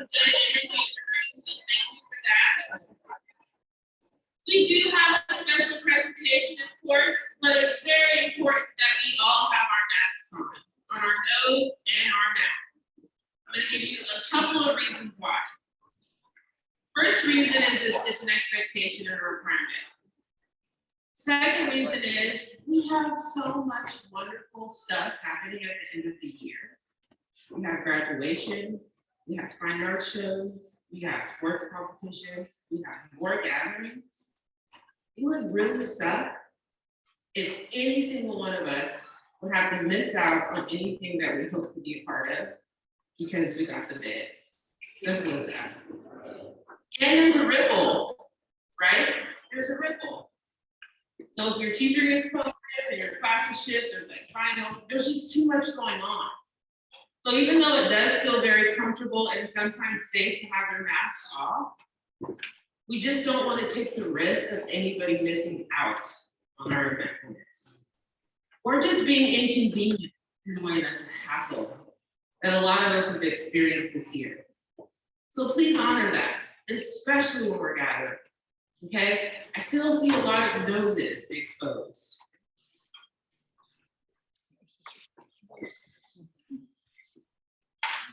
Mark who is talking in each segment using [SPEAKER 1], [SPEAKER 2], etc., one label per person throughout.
[SPEAKER 1] good energy, so thank you for that. We do have a special presentation, of course, but it's very important that we all have our masks on our nose and our mouth. I'm going to give you a couple of reasons why. First reason is it's an expectation and a requirement. Second reason is we have so much wonderful stuff happening at the end of the year. We have graduation, we have fine art shows, we have sports competitions, we have more gatherings. It would really suck if any single one of us would have to miss out on anything that we hope to be a part of because we got the bid. Simple as that. And there's a ripple, right? There's a ripple. So if your teacher gets posted and your class is shift, there's like finals, there's just too much going on. So even though it does feel very comfortable and sometimes safe to have your masks off, we just don't want to take the risk of anybody missing out on our eventfulness. Or just being inconvenient in a way that's a hassle that a lot of us have experienced this year. So please honor that, especially when we're gathered, okay? I still see a lot of noses exposed.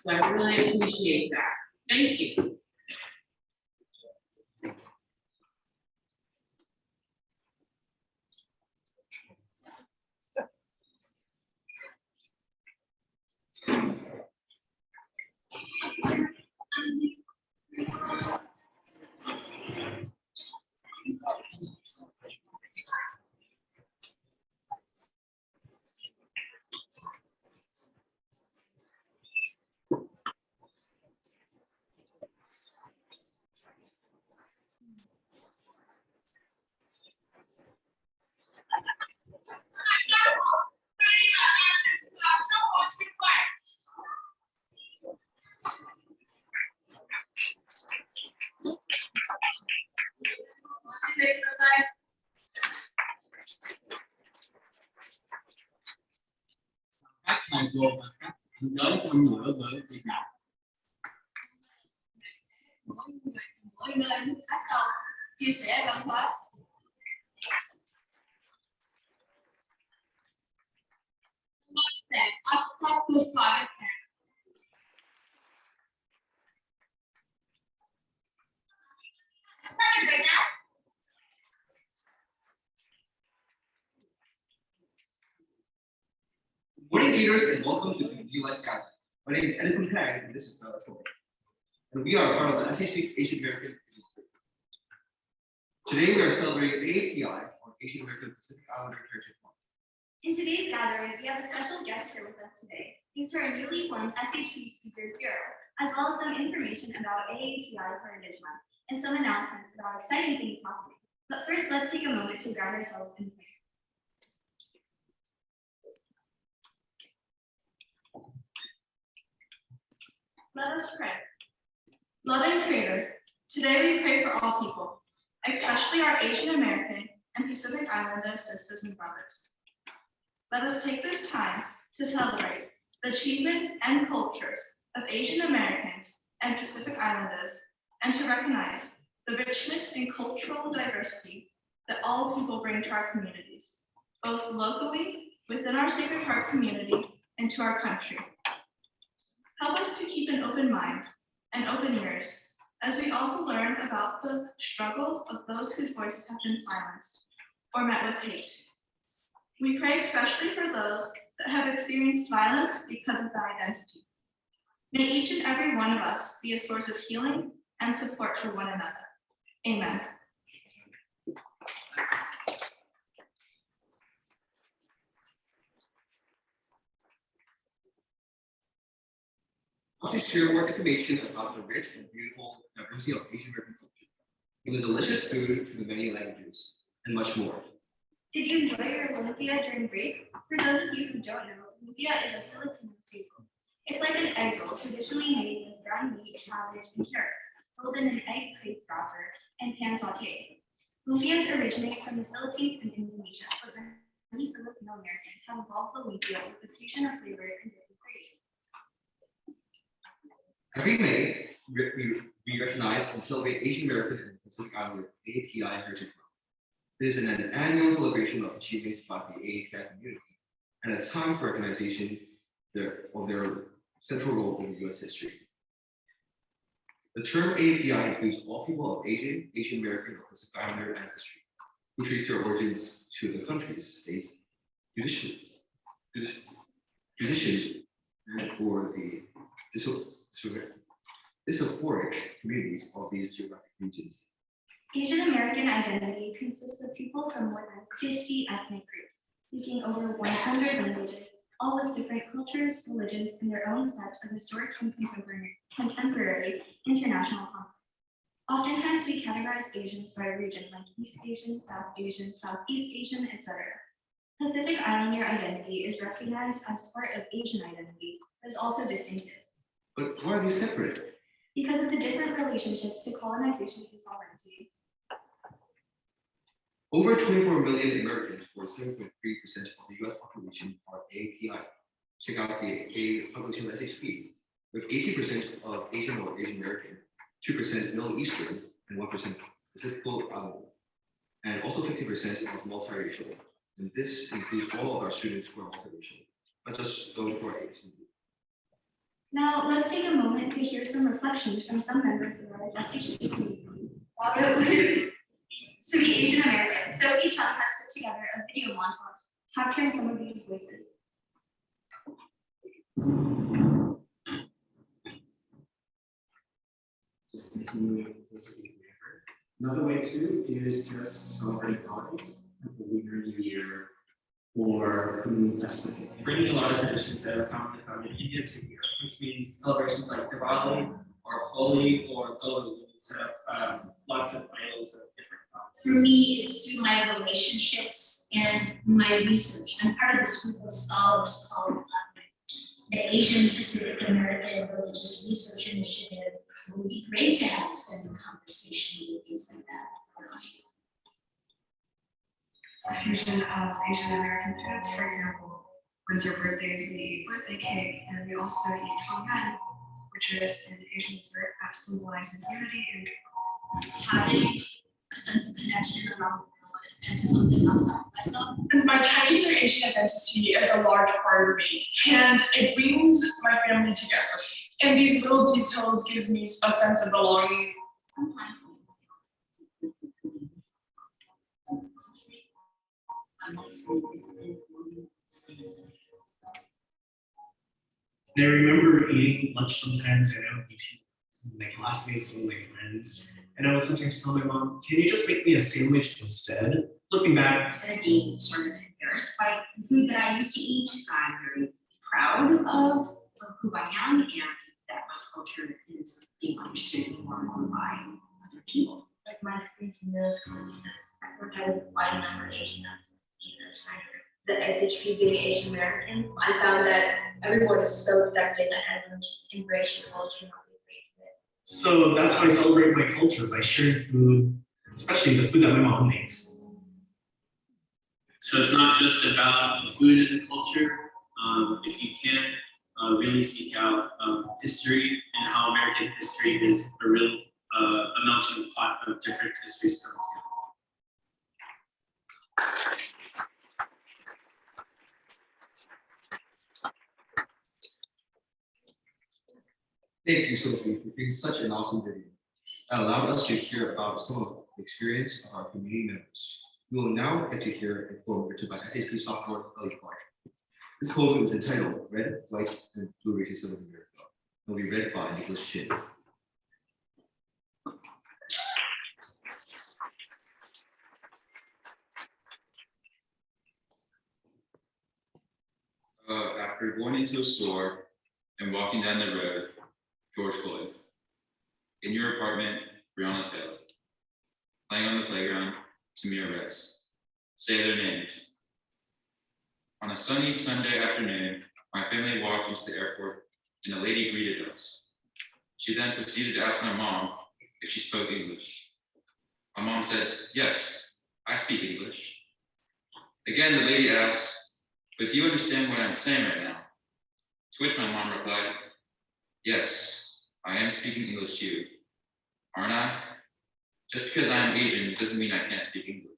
[SPEAKER 1] So I really appreciate that. Thank you.
[SPEAKER 2] Các thầy cô và các bạn lớn trong nửa với Việt Nam.
[SPEAKER 3] Mỗi nơi khác nhau chia sẻ văn hóa.
[SPEAKER 4] Good morning, leaders, and welcome to the U.S. Gathering. My name is Edison Pang, and this is Toby. And we are part of the SHP Asian American Business Group. Today, we are celebrating AAPI, or Asian American Pacific Islander Heritage Month.
[SPEAKER 5] In today's gathering, we have a special guest here with us today. Thanks to our newly formed SHP Speakers Bureau, as well as some information about AAPI Heritage Month and some announcements about exciting things happening. But first, let's take a moment to ground ourselves in prayer.
[SPEAKER 6] Let us pray. Loving Creator, today we pray for all people, especially our Asian American and Pacific Islander sisters and brothers. Let us take this time to celebrate the achievements and cultures of Asian Americans and Pacific Islanders, and to recognize the richness in cultural diversity that all people bring to our communities, both locally, within our Sacred Heart community, and to our country. Help us to keep an open mind and open ears as we also learn about the struggles of those whose voices have been silenced or met with hate. We pray especially for those that have experienced violence because of their identity. May each and every one of us be a source of healing and support for one another. Amen.
[SPEAKER 4] I want to share more information about the rich and beautiful diversity of Asian American culture, from the delicious food to the many languages, and much more.
[SPEAKER 5] Did you enjoy your lumpia during break? For those of you who don't know, lumpia is a Filipino staple. It's like an egg roll traditionally made with ground meat, cabbage, and carrots, rolled in an egg plate wrapper and pan sauteed. Lumpias originate from the Philippines and Indonesia, but many Filipino Americans have evolved the lumpia with a fusion of flavors and different ingredients.
[SPEAKER 4] Every May, we recognize and celebrate Asian American and Pacific Islander API Heritage Month. It is an annual celebration of achievements by the API community and a time for recognition of their central role in U.S. history. The term API includes all people of Asian American, or Pacific Islander ancestry who trace their origins to the countries, states, traditions, or the diasporic communities of these geographic regions.
[SPEAKER 5] Asian American identity consists of people from more than 50 ethnic groups, speaking over 100 languages, all with different cultures, religions, and their own sets of historic and contemporary international conflicts. Oftentimes, we categorize Asians by region, like East Asian, South Asian, Southeast Asian, etc. Pacific Islander identity is recognized as part of Asian identity, but is also distinctive.
[SPEAKER 4] But why are these separate?
[SPEAKER 5] Because of the different relationships to colonization and sovereignty.
[SPEAKER 4] Over 24 million Americans, or 7.3% of the US population, are API. Check out the population of SHP, with 80% of Asian or Asian American, 2% Middle Eastern, and 1% Pacific Islander, and also 50% of multiracial. And this includes all of our students who are multiracial, not just those who are Asian.
[SPEAKER 5] Now, let's take a moment to hear some reflections from some members of our SHP community about what it was to be Asian American. So each one has put together a video montage capturing some of these voices.
[SPEAKER 2] Just continuing to speak there. Another way too is just celebrate holidays, like the Lunar New Year or Moon Festival. Bringing a lot of traditions that are commonly found in India to here, which means celebrations like Diwali or Holi or Goli, set up lots of idols of different kinds.
[SPEAKER 7] For me, it's through my relationships and my research. I'm part of this group of scholars called the Asian Pacific American Religious Research Initiative. It would be great to have extended conversation with things like that.
[SPEAKER 8] A fusion of Asian American foods, for example, when's your birthdays, we eat birthday cake, and we also eat tonggan, which is an Asian dessert that symbolizes unity and
[SPEAKER 7] Having a sense of connection around the world and to something outside myself.
[SPEAKER 9] My Chinese or Asian identity is a large part of me, and it brings my family together. And these little details gives me a sense of belonging.
[SPEAKER 7] Sometimes
[SPEAKER 10] And I remember eating lunch sometimes, and I would be teasing my classmates and my friends. And I would sometimes tell my mom, can you just make me a sandwich instead? Looking back,
[SPEAKER 7] instead of being sort of embarrassed by the food that I used to eat, I'm very proud of who I am and that my culture is being understood more and more by other people.
[SPEAKER 3] Like my experience in middle school, I worked out with quite a number of Asian the SHP being Asian American, I found that everyone is so accepting and everyone embrace your culture and how they embrace it.
[SPEAKER 10] so that's how I celebrate my culture, by sharing food, especially the food that my mom makes.
[SPEAKER 11] So it's not just about the food and the culture. If you can really seek out history and how American history is a real a melting pot of different histories coming together.
[SPEAKER 4] Thank you, Sophie, for being such an awesome video. That allowed us to hear about some of the experience of our community members. We will now get to hear a poem written by SHP sophomore Ellie Clark. This poem is entitled Red, White, and Blue Racism in America. It will be read by Nicholas Chin.
[SPEAKER 12] After going into a store and walking down the road, George Floyd. In your apartment, Breonna Taylor. Playing on the playground, Tamir Rice. Say their names. On a sunny Sunday afternoon, my family walked into the airport and a lady greeted us. She then proceeded to ask my mom if she spoke English. My mom said, "Yes, I speak English." Again, the lady asked, "But do you understand what I'm saying right now?" To which my mom replied, "Yes, I am speaking English to you, aren't I? Just because I am Asian doesn't mean I can't speak English.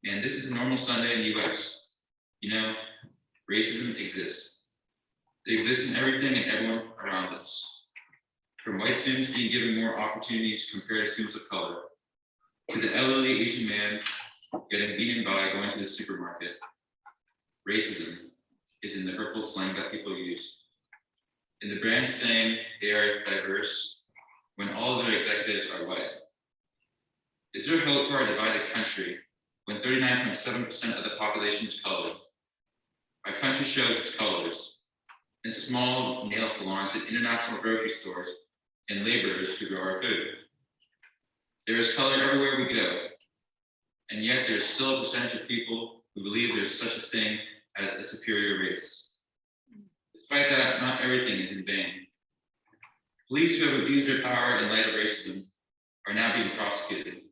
[SPEAKER 12] And this is a normal Sunday in the US. You know, racism exists. It exists in everything and everyone around us. From white students being given more opportunities compared to students of color, to the elderly Asian man getting beaten by going to the supermarket. Racism is in the hurtful slang that people use. In the brand saying they are diverse when all of their executives are white. Is there hope for our divided country when 39.7% of the population is colored? Our country shows its colors in small nail salons and international grocery stores and laborers who grow our food. There is color everywhere we go, and yet there is still a percentage of people who believe there is such a thing as a superior race. Despite that, not everything is in vain. Police who have abused their power in light of racism are now being prosecuted.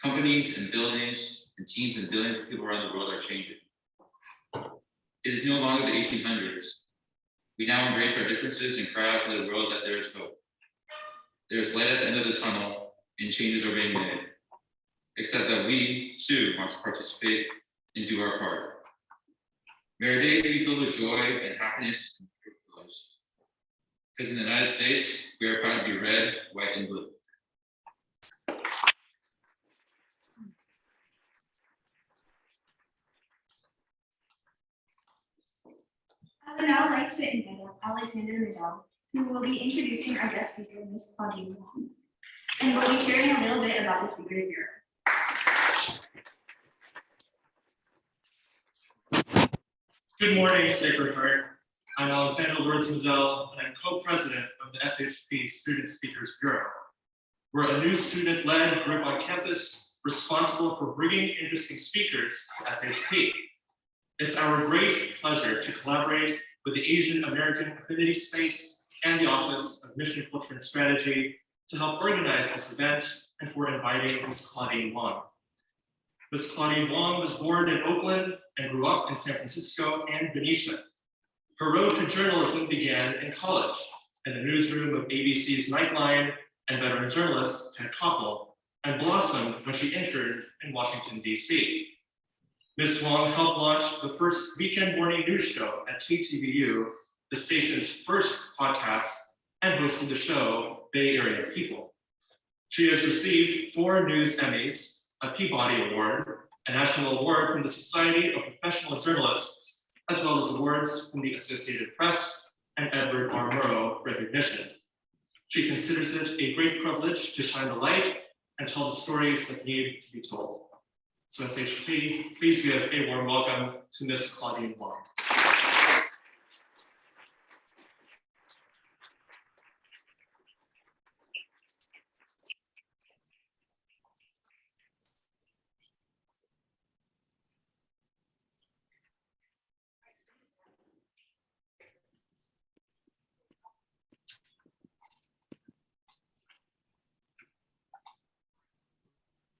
[SPEAKER 12] Companies and buildings and teams and billions of people around the world are changing. It is no longer the 1800s. We now embrace our differences and cry out to the world that there is hope. There is light at the end of the tunnel and changes are being made. Except that we too want to participate and do our part. May our days be filled with joy and happiness and colors. Because in the United States, we are proud to be red, white, and blue.
[SPEAKER 5] I would now like to invite Alexander Riddell, who will be introducing our guest speaker, Ms. Claudine Wong, and will be sharing a little bit about the Speakers Bureau.
[SPEAKER 10] Good morning, Sacred Heart. I'm Alexander Riddell, and I'm co-president of the SHP Student Speakers Bureau. We're a new student-led group on campus responsible for bringing interesting speakers to SHP. It's our great pleasure to collaborate with the Asian American Affinity Space and the Office of Mission, Culture, and Strategy to help organize this event and for inviting Ms. Claudine Wong. Ms. Claudine Wong was born in Oakland and grew up in San Francisco and Benicia. Her road to journalism began in college in the newsroom of ABC's Nightline and veteran journalist Ted Koppel, and blossomed when she interned in Washington, D.C. Ms. Wong helped launch the first weekend morning news show at KTVU, the station's first podcast, and hosted the show Bay Area People. She has received 4 news Emmys, a Peabody Award, a national award from the Society of Professional Journalists, as well as awards from the Associated Press and Edward R. Murrow recognition. She considers it a great privilege to shine the light and tell the stories that need to be told. So SHP, please give a warm welcome to Ms. Claudine Wong.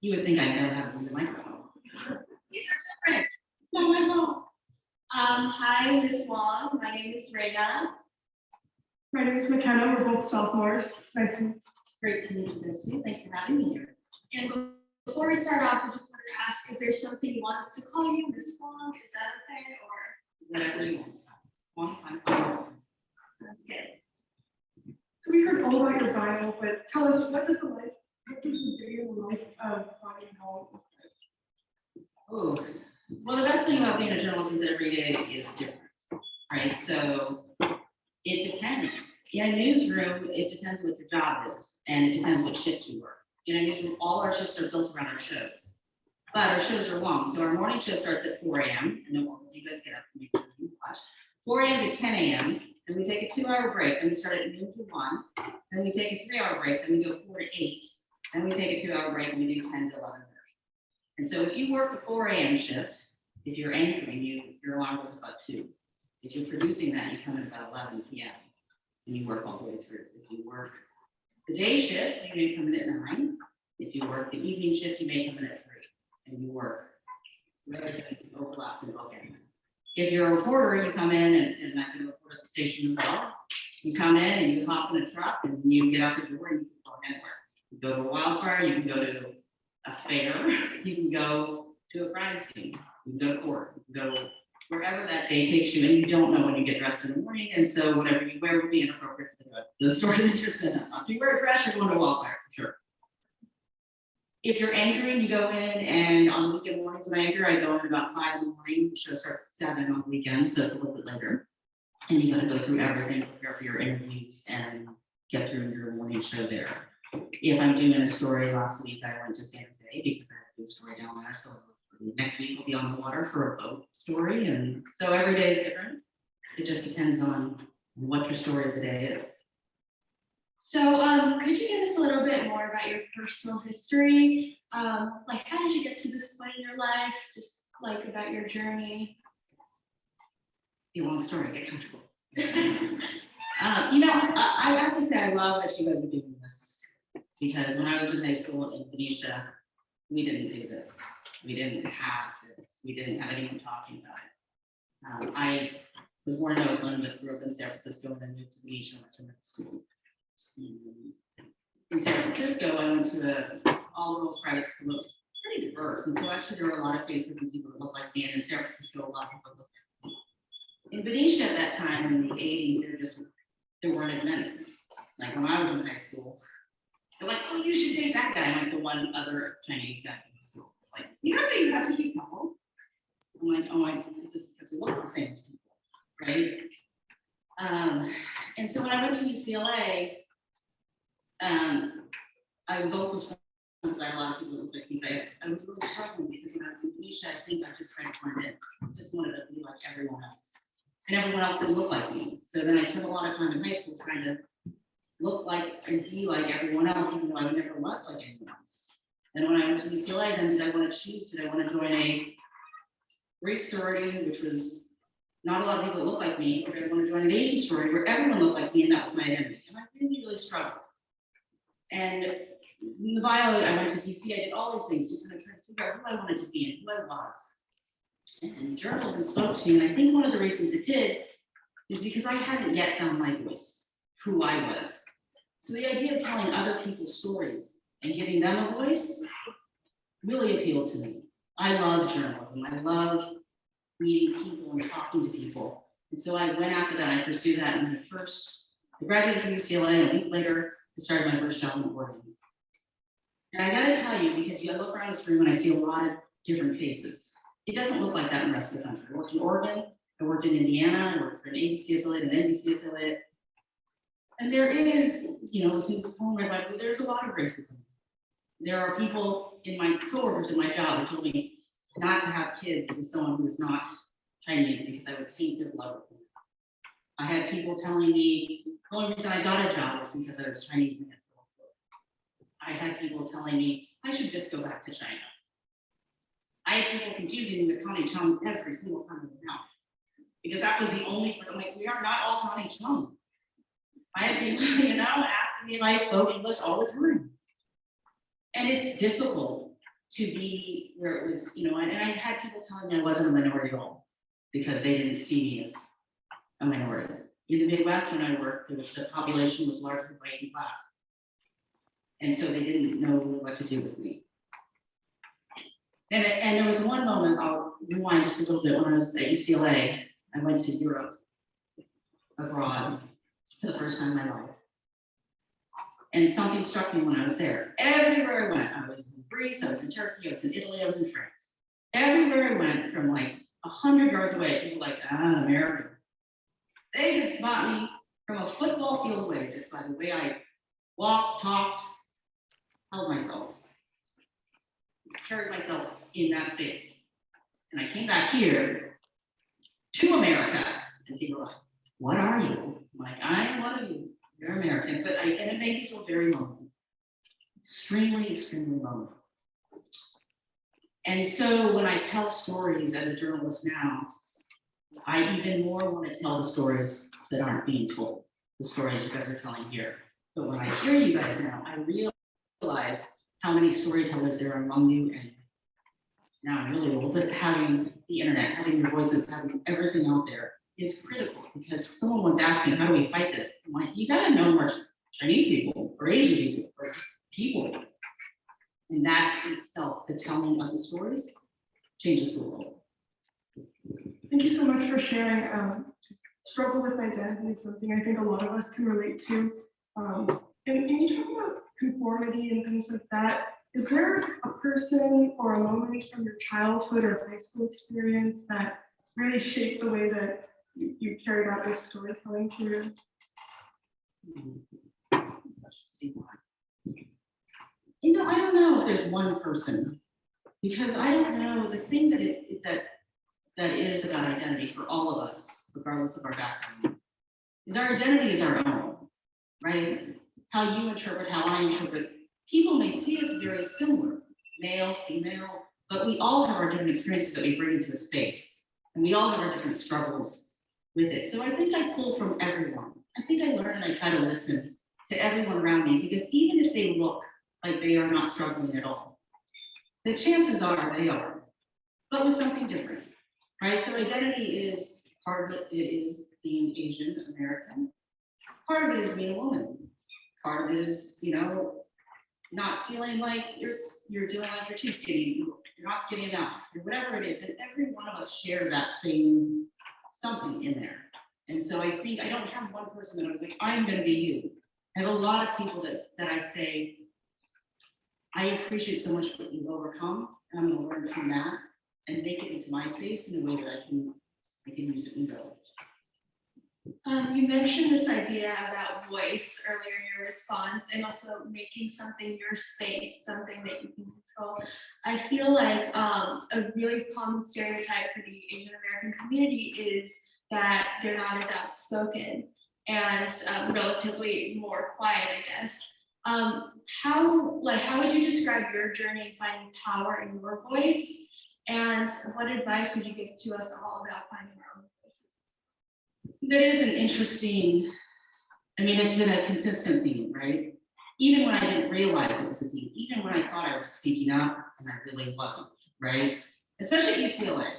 [SPEAKER 13] You would think I know how to use a microphone.
[SPEAKER 6] These are different. It's not my fault. Hi, Ms. Wong. My name is Reina.
[SPEAKER 9] My name is McKenna. We're both sophomores. Nice to meet you.
[SPEAKER 13] Great to meet you, guys too. Thanks for having me here.
[SPEAKER 6] And before we start off, I just wanted to ask if there's something you want us to call you, Ms. Wong. Is that okay? Or
[SPEAKER 13] Whatever you want. One time.
[SPEAKER 6] sounds good.
[SPEAKER 9] So we heard all about your bio, but tell us, what does the day in the life of Claudine Wong look like?
[SPEAKER 13] Oh, well, the best thing about being a journalist is that every day is different, right? So it depends. In a newsroom, it depends what your job is, and it depends what shift you work. In a newsroom, all our shifts are built around our shows, but our shows are long. So our morning show starts at 4 a.m. and then you guys get up and you watch 4 a.m. to 10 a.m. Then we take a 2-hour break, and we start at noon to 1. Then we take a 3-hour break, then we go 4 to 8. Then we take a 2-hour break, and we do 10 to 11:30. And so if you work the 4 a.m. shift, if you're anchoring, your alarm goes about 2. If you're producing that, you come in about 11 p.m. and you work all the way through. If you work the day shift, you may come in at 9. If you work the evening shift, you may come in at 3, and you work. So everything overlaps in both ends. If you're a reporter, you come in and I can report at the station as well. You come in and you hop in a truck and you get out the door and you can go anywhere. You go to a wildfire, you can go to a fair, you can go to a crime scene, you can go to court, you can go wherever that day takes you, and you don't know when you get dressed in the morning, and so whatever you wear will be inappropriate for the story that you're setting up. If you wear a dress, you're going to a wildfire for sure. If you're anchoring, you go in, and on weekend mornings when I anchor, I go in about 5 in the morning. The show starts at 7 on the weekend, so it's a little bit later. And you gotta go through everything, prepare for your interviews, and get through your morning show there. If I'm doing a story, last week I went to San Jose because I had a good story down there, so next week we'll be on the water for a boat story, and so every day is different. It just depends on what your story of the day is.
[SPEAKER 5] So, could you give us a little bit more about your personal history? Like, how did you get to this point in your life? Just like about your journey.
[SPEAKER 13] Be a long story, get comfortable. You know, I have to say I love that you guys are doing this, because when I was in high school in Phoenicia, we didn't do this. We didn't have this. We didn't have anyone talking about it. I was born in Oakland, but grew up in San Francisco, and then moved to Phoenicia when I was in middle school. In San Francisco, I went to an all-girls private school that was pretty diverse, and so actually there were a lot of faces and people that looked like me, and in San Francisco, a lot of people looked like me. In Phoenicia at that time, in the 80s, there weren't as many. Like when I was in high school, they're like, oh, you should date that guy. I'm like the one other Chinese guy in school. Like, you guys think that's a cute couple? I'm like, oh, it's just because we look the same people, right? And so when I went to UCLA, I was also surprised by a lot of people who looked like me. I was really struggling because when I was in Phoenicia, I think I just tried to find it. I just wanted to be like everyone else. And everyone else didn't look like me. So then I spent a lot of time in high school trying to look like and be like everyone else, even though I never was like anyone else. And when I went to UCLA, then did I want to choose? Did I want to join a Greek sorority, which was not a lot of people that looked like me, or did I want to join an Asian sorority where everyone looked like me and that was my identity? And I really, really struggled. And in the bio, I went to DC, I did all these things to kind of try to figure out who I wanted to be and who I was. And journalism spoke to me, and I think one of the reasons it did is because I hadn't yet found my voice, who I was. So the idea of telling other people's stories and giving them a voice really appealed to me. I love journalism. I love meeting people and talking to people. And so I went after that, I pursued that, and I graduated from UCLA, and a week later, I started my first job in Oregon. And I gotta tell you, because I look around this room and I see a lot of different faces. It doesn't look like that in the rest of the country. I worked in Oregon, I worked in Indiana, I worked for an ABC affiliate, an NBC affiliate. And there is, there's a lot of racism. There are people in my coworkers in my job who told me not to have kids with someone who is not Chinese because I would taint their blood with them. I had people telling me the only reason I got a job was because I was Chinese. I had people telling me I should just go back to China. I had people confusing me with Connie Chung every single time I went out, because that was the only, I'm like, we are not all Connie Chung. I had people, asking me if I spoke English all the time. And it's difficult to be where it was, and I had people telling me I wasn't a minority at all because they didn't see me as a minority. In the Midwest, when I worked, the population was largely white and Black. And so they didn't know what to do with me. And there was one moment, I'll rewind just a little bit, when I was at UCLA, I went to Europe abroad for the first time in my life. And something struck me when I was there. Everywhere I went, I was in Greece, I was in Turkey, I was in Italy, I was in France. Everywhere I went, from like 100 yards away, people were like, American. They could spot me from a football field away just by the way I walked, talked, held myself, carried myself in that space. And I came back here to America, and people were like, what are you? I'm like, I am one of you. You're American. And it made me feel very lonely. Extremely, extremely lonely. And so when I tell stories as a journalist now, I even more want to tell the stories that aren't being told, the stories you guys are telling here. But when I hear you guys now, I realize how many storytellers there are among you, and now I'm really old, but having the internet, having your voices, having everything out there, is critical, because someone once asked me, how do we fight this? I'm like, you gotta know more Chinese people or Asian people or just people. And that itself, the telling of the stories, changes the world.
[SPEAKER 9] Thank you so much for sharing. Struggle with identity is something I think a lot of us can relate to. And can you talk about conformity and things like that? Is there a person or a moment from your childhood or high school experience that really shaped the way that you carried out this storytelling career?
[SPEAKER 13] You know, I don't know if there's one person, because I don't know, the thing that is about identity for all of us, regardless of our background, is our identity is our own, right? How you interpret, how I interpret. People may see us very similar, male, female, but we all have our different experiences that we bring into the space, and we all have our different struggles with it. So I think I pull from everyone. I think I learn and I try to listen to everyone around me, because even if they look like they are not struggling at all, the chances are they are, but with something different, right? So identity is part of it is being Asian American. Part of it is being a woman. Part of it is, you know, not feeling like you're feeling like you're too skinny, you're not skinny enough, or whatever it is. And every one of us share that same something in there. And so I think I don't have one person that I was like, I'm going to be you. I have a lot of people that I say, I appreciate so much what you've overcome, and I'm going to learn from that and make it into my space in a way that I can use it and go.
[SPEAKER 5] You mentioned this idea about voice earlier in your response, and also making something your space, something that you can control. I feel like a really common stereotype for the Asian American community is that they're not as outspoken and relatively more quiet, I guess. How would you describe your journey in finding power in your voice? And what advice would you give to us all about finding our own voices?
[SPEAKER 13] That is an interesting, I mean, it's been a consistent theme, right? Even when I didn't realize it was a theme, even when I thought I was speaking up and I really wasn't, right? Especially at UCLA.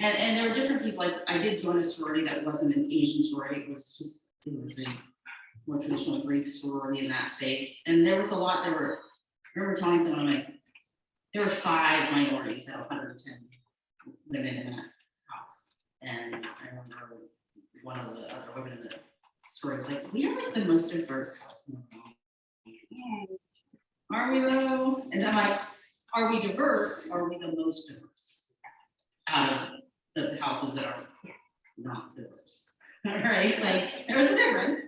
[SPEAKER 13] And there were different people, like I did join a sorority that wasn't an Asian sorority, it was a more traditional Greek sorority in that space. And there was a lot, I remember telling someone, like, there were 5 minorities out of 110 women in that house. And I remember one of the other women in the story was like, we are like the most diverse house in the world. Are we though? And I'm like, are we diverse? Or are we the most diverse out of the houses that are not diverse? All right, like there's a difference.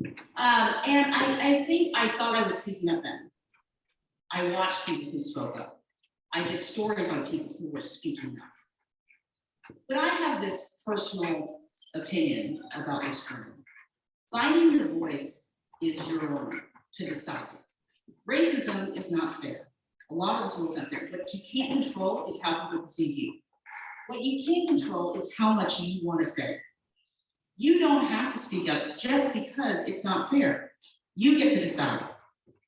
[SPEAKER 13] And I think I thought I was speaking up then. I watched people who spoke up. I did stories on people who were speaking up. But I have this personal opinion about this term. Finding your voice is your own to decide. Racism is not fair. A lot of this world is not fair. What you can't control is how people perceive you. What you can control is how much you want to say. You don't have to speak up just because it's not fair. You get to decide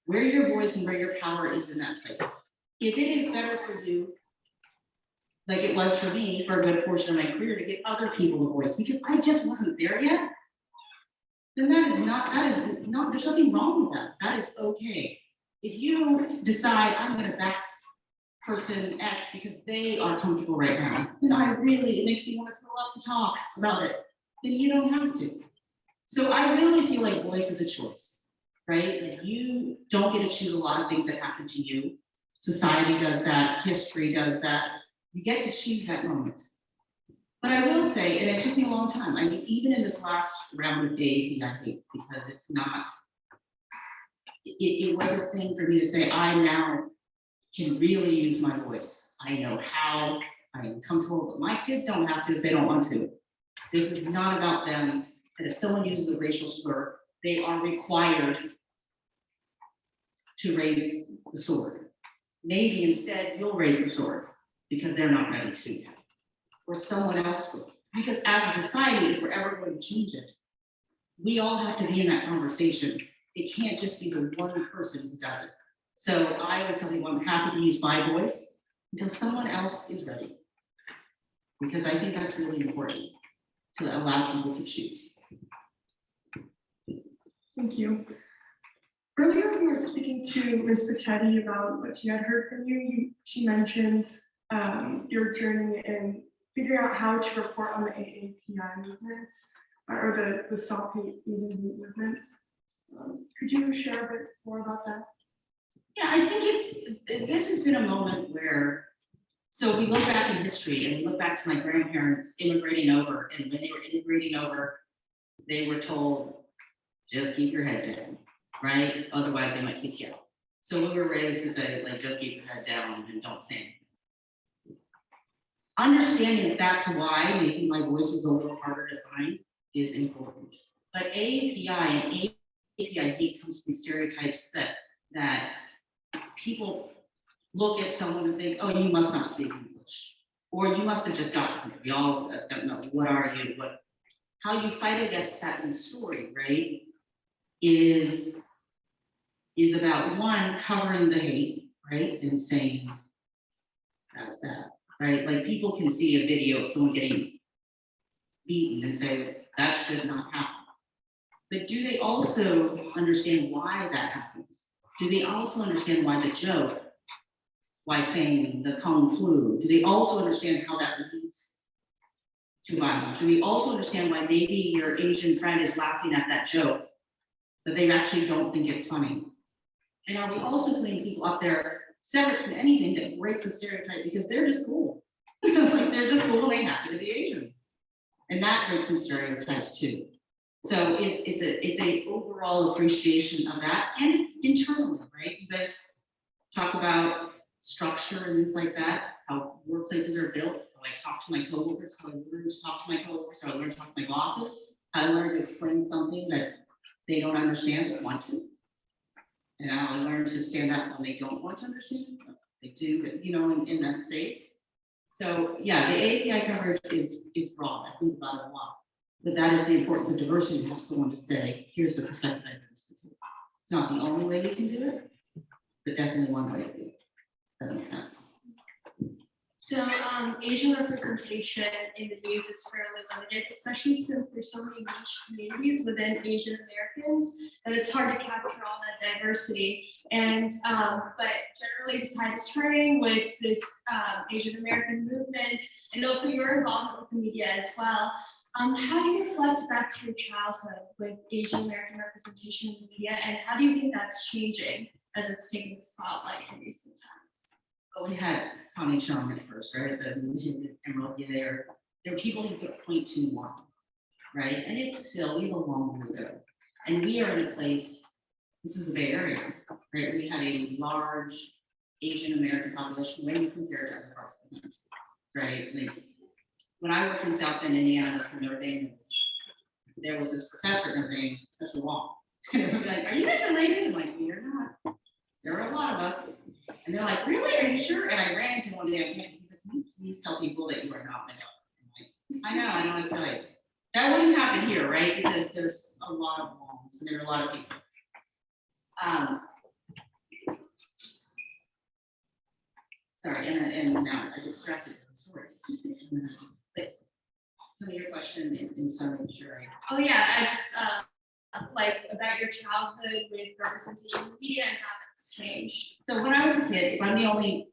[SPEAKER 13] where your voice and where your power is in that place. If it is better for you, like it was for me for a good portion of my career, to give other people a voice because I just wasn't there yet, then that is not, there's nothing wrong with that. That is okay. If you decide I'm going to back person X because they are comfortable right now, then it makes me want to throw up the talk about it, then you don't have to. So I really feel like voice is a choice, right? Like you don't get to choose a lot of things that happen to you. Society does that, history does that. You get to choose that moment. But I will say, and it took me a long time, I mean, even in this last round of AAP, I hate because it's not, it was a thing for me to say, I now can really use my voice. I know how, I am comfortable, but my kids don't have to if they don't want to. This is not about them. And if someone uses a racial slur, they are required to raise the sword. Maybe instead you'll raise the sword because they're not ready to yet. Or someone else will. Because as a society, if we're ever going to change it, we all have to be in that conversation. It can't just be the one person who does it. So I always tell people I'm happy to use my voice until someone else is ready. Because I think that's really important. to allow people to choose.
[SPEAKER 9] Thank you. Earlier, when we were speaking to Ms. Pachetti about what she had heard from you, she mentioned your journey in figuring out how to report on the AAPI movements or the Stop Hate Eating movements. Could you share a bit more about that?
[SPEAKER 13] Yeah, I think this has been a moment where, so we look back in history and we look back to my grandparents immigrating over, and when they were immigrating over, they were told, just keep your head down, right? Otherwise they might kick you out. So we were raised to say, like, just keep your head down and don't say anything. Understanding that that's why maybe my voice was a little harder to find is important. But AAPI and AAPI hate comes from stereotypes that people look at someone and think, oh, you must not speak English, or you must have just gotten here. We all don't know, what are you? How you fight against that in the story, right, is about one, covering the hate, right, and saying that's bad, right? Like people can see a video of someone getting beaten and say that should not happen. But do they also understand why that happens? Do they also understand why the joke, why saying the Kung flu, do they also understand how that leads to violence? Do we also understand why maybe your Asian friend is laughing at that joke, but they actually don't think it's funny? And are we also putting people up there separate from anything that breaks a stereotype because they're just cool? Like they're just cool and they happen to be Asian. And that breaks some stereotypes too. So it's a overall appreciation of that, and it's internally, right? You guys talk about structure and things like that, how workplaces are built, how I talk to my coworkers, how I learn to talk to my coworkers, how I learn to talk to my bosses, how I learn to explain something that they don't understand but want to. And how I learn to stand up when they don't want to understand, but they do, but you know, in that space. So yeah, the AAPI coverage is broad. I think about it a lot. But that is the importance of diversity, to have someone to say, here's the perspective I bring. It's not the only way you can do it, but definitely one way to do it. That makes sense.
[SPEAKER 6] So Asian representation in the news is fairly limited, especially since there's so many niche communities within Asian Americans that it's hard to capture all that diversity. And but generally the tide is turning with this Asian American movement, and also your involvement with the media as well. How do you reflect back to your childhood with Asian American representation in the media, and how do you think that's changing as it's taking the spotlight in recent times?
[SPEAKER 13] Well, we had Connie Chung at first, right? The Emerald, there were people who could point to one, right? And it's still, we have a long way to go. And we are in a place, this is the Bay Area, right? We have a large Asian American population when you compare it to other parts of the country, right? Like, when I worked in South Bend, Indiana, for Notre Dame, there was this professor named Professor Wong. And they were like, are you guys related? I'm like, we're not. There are a lot of us. And they're like, really? Are you sure? And I ran into him one day on campus. He's like, can you please tell people that you are not my daughter? I'm like, I know, I feel like that wouldn't happen here, right? Because there's a lot of Wongs and there are a lot of people. Sorry, and now I get distracted with the stories. But some of your question in some sure.
[SPEAKER 6] Oh yeah, I just like about your childhood with representation in the media and how that's changed.
[SPEAKER 13] So when I was a kid, if I'm the only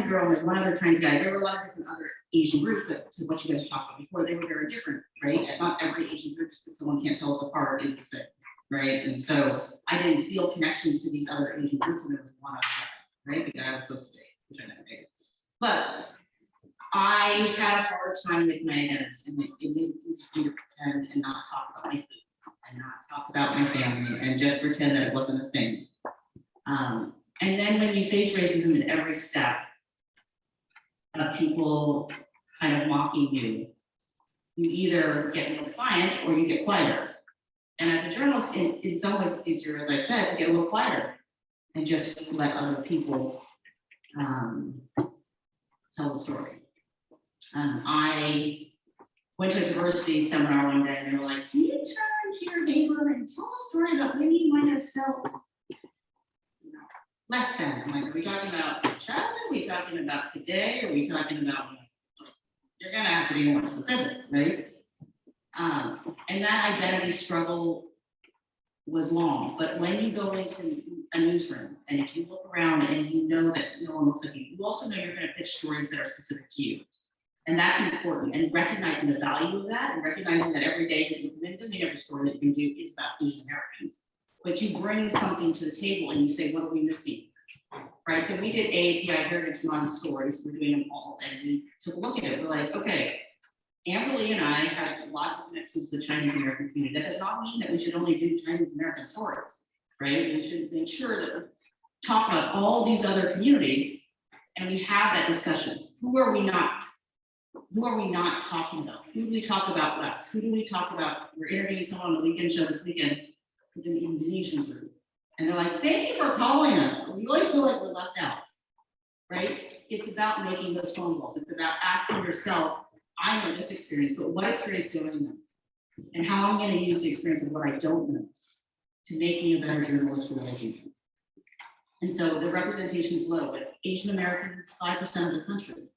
[SPEAKER 13] girl and there's one other Chinese guy, there were a lot of different other Asian groups, but to what you guys talked about before, they were very different, right? And not every Asian group, just because someone can't tell us apart, is the same, right? And so I didn't feel connections to these other Asian groups, and there was one other guy, right? The guy I was supposed to date, which I never dated. But I had a hard time with my identity, and it made me to pretend and not talk about my food, and not talk about my family, and just pretend that it wasn't a thing. And then when you face racism in every step of people kind of mocking you, you either get more defiant or you get quieter. And as a journalist, in some ways it's easier, as I said, to get a little quieter and just let other people tell the story. I went to a diversity seminar one day and they were like, can you turn to your neighbor and tell a story about when you might have felt less than? I'm like, are we talking about childhood? Are we talking about today? Are we talking about, you're gonna have to be more specific, right? And that identity struggle was long, but when you go into a newsroom and if you look around and you know that no one looks like you, you also know you're going to pitch stories that are specific to you. And that's important, and recognizing the value of that and recognizing that every day that you come in, doesn't mean every story that you can do is about Asian Americans, but you bring something to the table and you say, what are we missing? Right, so we did AAPI Heritage Month stories, we're doing them all, and we took a look at it, we're like, okay, Amberly and I have lots of connections to the Chinese American community. That does not mean that we should only do Chinese American stories, right? We should make sure that we talk about all these other communities and we have that discussion. Who are we not talking about? Who do we talk about less? Who do we talk about? We're interviewing someone on the weekend show this weekend with an Indonesian group. And they're like, thank you for calling us. We always feel like we're left out, right? It's about making those phone calls. It's about asking yourself, I know this experience, but what experience do I know? And how I'm going to use the experience of what I don't know to make me a better journalist for what I do. And so the representation is low, but Asian Americans, 5% of the country.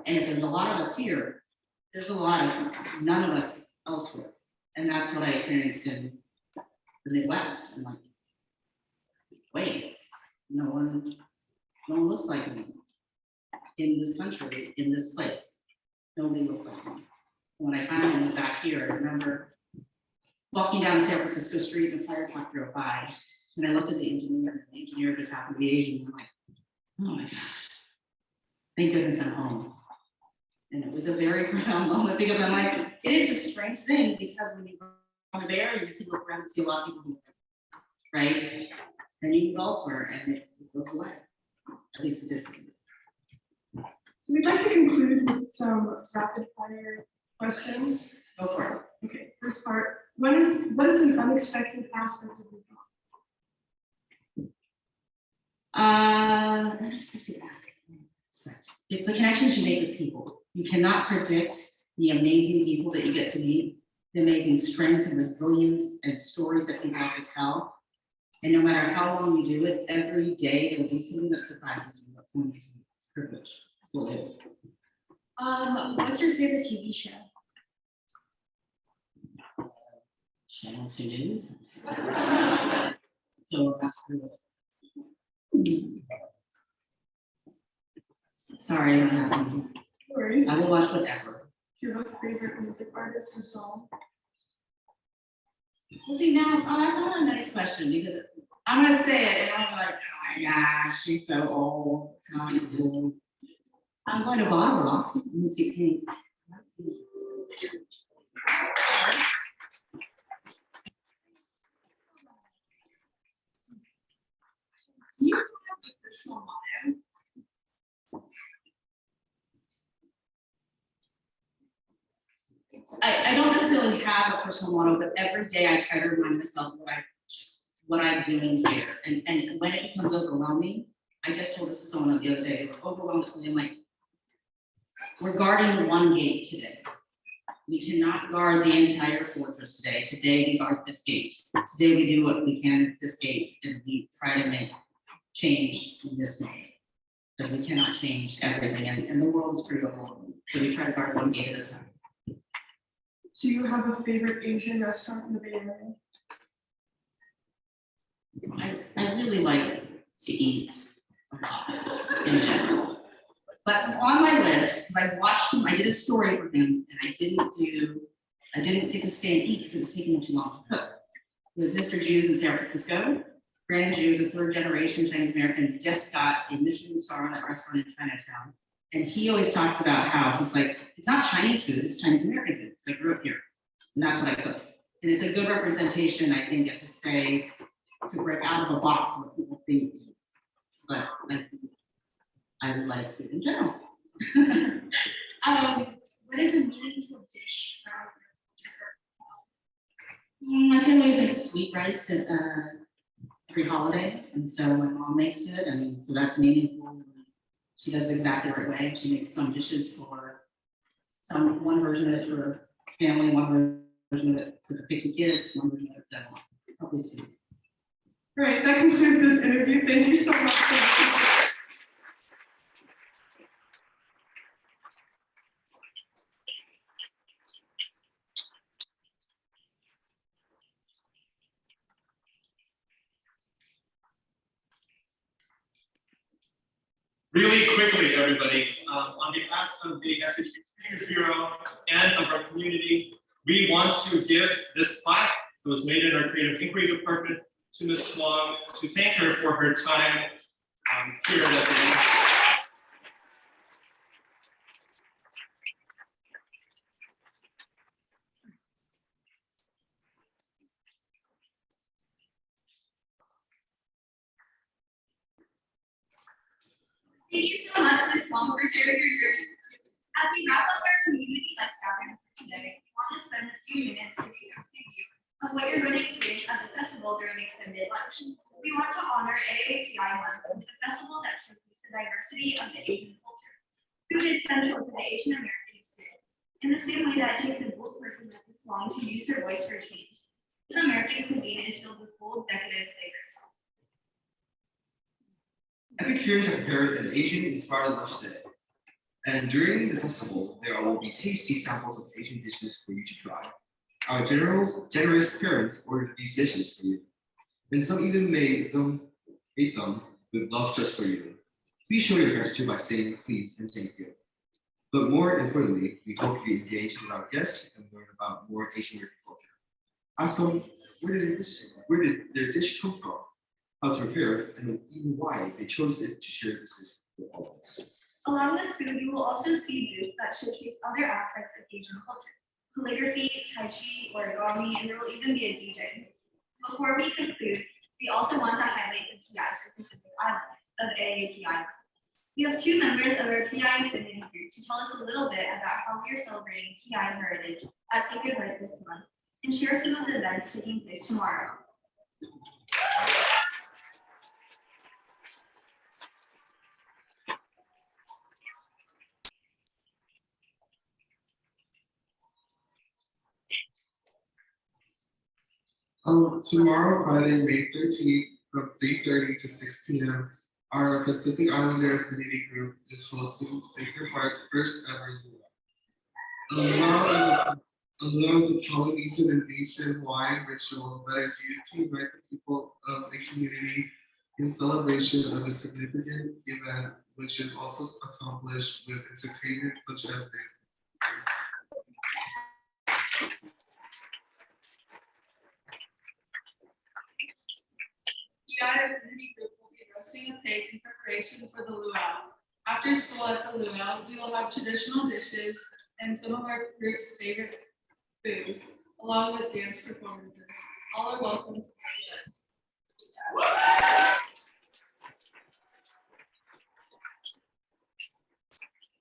[SPEAKER 13] And if there's a lot of us here, there's a lot of none of us elsewhere. And that's what I experienced in the Midwest. I'm like, wait, no one looks like me in this country, in this place. Nobody looks like me. When I finally moved back here, I remember walking down San Francisco Street and a fire truck drove by. And I looked at the engineer, and the engineer just happened to be Asian. I'm like, oh my gosh, thank goodness I'm home. And it was a very profound moment because I'm like, it is a strange thing because when you go on the Bay Area, you can look around and see a lot of people who, right? And you move elsewhere and it goes away. At least it did for me.
[SPEAKER 9] So we'd like to conclude with some rapid fire questions.
[SPEAKER 13] Go for it.
[SPEAKER 9] Okay, first part, what is an unexpected aspect of your job?
[SPEAKER 13] Unexpected aspect. It's the connections you make with people. You cannot predict the amazing people that you get to meet, the amazing strength and resilience and stories that people have to tell. And no matter how long you do it, every day there will be something that surprises you. That's something that's privilege. Well, it is.
[SPEAKER 5] What's your favorite TV show?
[SPEAKER 13] Channel 2 News. So sorry, it's happening.
[SPEAKER 9] No worries.
[SPEAKER 13] I will watch whatever.
[SPEAKER 9] Do you have a favorite music artist or song?
[SPEAKER 13] Well, see now, that's not a nice question because I'm gonna say it and I'm like, oh my gosh, she's so old. It's not cool. I'm going to Bottle Rock. Let me see Pink.
[SPEAKER 5] Do you have a personal motto?
[SPEAKER 13] I don't necessarily have a personal motto, but every day I try to remind myself what I'm doing here. And when it becomes overwhelming, I just told this to someone the other day, we're overwhelmed with me. I'm like, we're guarding one gate today. We cannot guard the entire fortress today. Today we guard this gate. Today we do what we can at this gate and we try to make change in this way. Because we cannot change everything and the world is pretty overwhelming. So we try to guard one gate at a time.
[SPEAKER 9] Do you have a favorite Asian restaurant in the Bay Area?
[SPEAKER 13] I really like to eat on office in general. But on my list, because I watched him, I did a story for him, and I didn't get to stay and eat because it was taking him too long to cook. It was Mr. Jews in San Francisco. Brandon Jews, a third generation Chinese American, just got a Michelin star on that restaurant in Chinatown. And he always talks about how he's like, it's not Chinese food, it's Chinese American food. Because I grew up here. And that's what I cook. And it's a good representation, I think, to say, to break out of a box of what people think it is. But I like food in general.
[SPEAKER 5] What is a meaningful dish?
[SPEAKER 13] My family always makes sweet rice at every holiday, and so my mom makes it, and so that's meaningful. She does it exactly the right way. She makes some dishes for one version of it for family, one version of it for the picky kids, one version of it for probably sweet.
[SPEAKER 9] All right, that concludes this interview. Thank you so much.
[SPEAKER 10] Really quickly, everybody, on behalf of the SHP Speakers Bureau and of our community, we want to give this plaque that was made in our Creative Inquiry Department to Ms. Wong to thank her for her time here at SHP.
[SPEAKER 5] Thank you so much, Ms. Wong, for sharing your journey. As we wrap up our community life gathering for today, we want to spend a few minutes to give you a preview of what you're going to experience at the festival during extended lunch. We want to honor AAPI Month, a festival that showcases the diversity of the Asian culture. Food is central to the Asian American experience, in the same way that it takes a bold person like Ms. Wong to use her voice for change. Asian American cuisine is filled with bold, decadent flavors.
[SPEAKER 4] Epicureans have prepared an Asian-inspired lunch today. And during the festival, there will be tasty samples of Asian dishes for you to try. Our generous parents ordered these dishes for you, and some even ate them with love just for you. Please show your gratitude by saying please and thank you. But more importantly, we hope you engage with our guests and learn about more Asian American culture. Ask them where did their dish come from, how to prepare it, and even why they chose it to share this with all of us.
[SPEAKER 5] Along with food, you will also see booths that showcase other aspects of Asian culture, calligraphy, tai chi, origami, and there will even be a DJ. Before we conclude, we also want to highlight the PIs for Pacific Islands of AAPI. We have two members of our PI Infinity group to tell us a little bit about how we are celebrating PI heritage at Sacred Heart this month and share some of the events taking place tomorrow.
[SPEAKER 14] Tomorrow, Friday, May 13th, from 3:30 to 6 p.m., our Pacific Islander Affinity Group is hosting Sacred Heart's first ever luau. A luau is a Polynesian and ancient Hawaiian ritual that is used to unite the people of a community in celebration of a significant event, which is also accomplished with entertainment such as this.
[SPEAKER 6] The Affinity Group will be roasting a pig in preparation for the luau. After school at the luau, we will have traditional dishes and some of our group's favorite foods, along with dance performances. All are welcome to these events.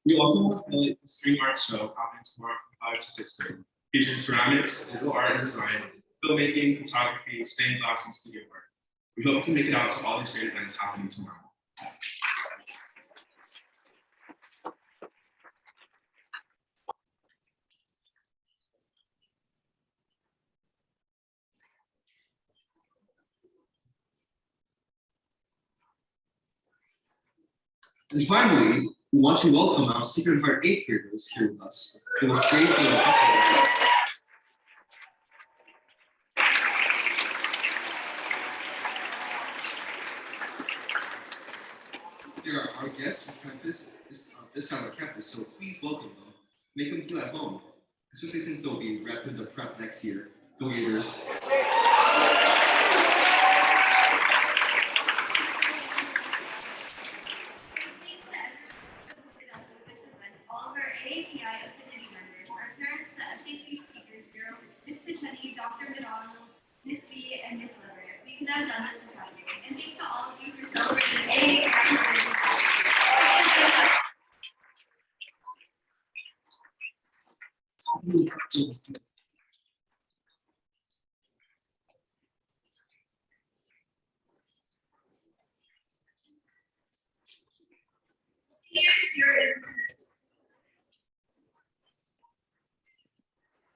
[SPEAKER 10] We also have a street art show happening tomorrow from 5 to 6:30, featuring ceramics, digital art and design, filmmaking, photography, stained glass, and studio work. We hope you can make it out to all these great events happening tomorrow.
[SPEAKER 4] And finally, we want to welcome our Sacred Heart 8th graders here with us. It was great for the festival. They are our guests on campus, this side of the campus, so please welcome them. Make them feel at home, especially since they'll be wrapping their prep next year. Go Gators.
[SPEAKER 5] All of our AAPI affinity members, our parents, the SAT Speakers Bureau, Ms. Pichetti, Dr. McDonald, Ms. B, and Ms. Leverett. We could have done this without you. And thanks to all of you for celebrating AAPI.